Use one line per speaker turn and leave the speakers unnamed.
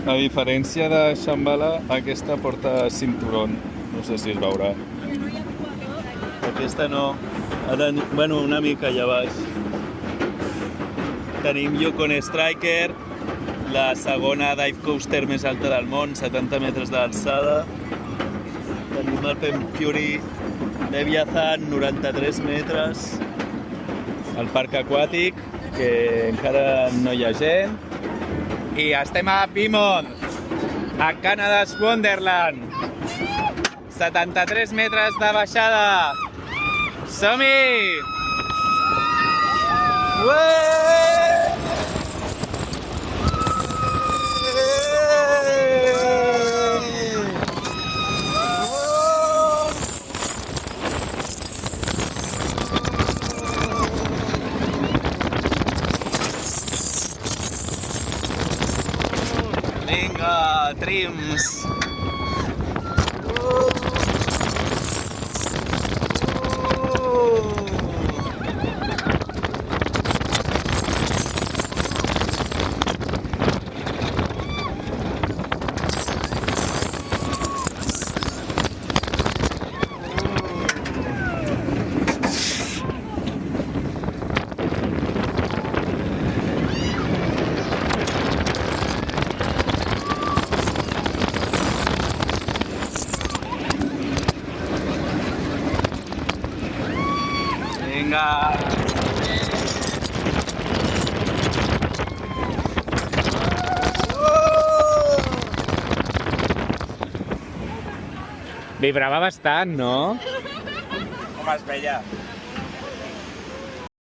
A diferència de Shambhala, aquesta porta cinturón. No sé si es veurà. Aquesta no. Ara, bueno, una mica allà baix. Tenim Yukon Striker, la segona dive coaster més alta del món, 70 metres d'alçada. Tenim el Pen Fury Leviathan, 93 metres. El parc aquàtic, que encara no hi ha gent. I estem a Beemont, a Canada's Wonderland. 73 metres de baixada. Som-hi! Vinga, trims! Vinga! Vibrava bastant, no?
Com es veia?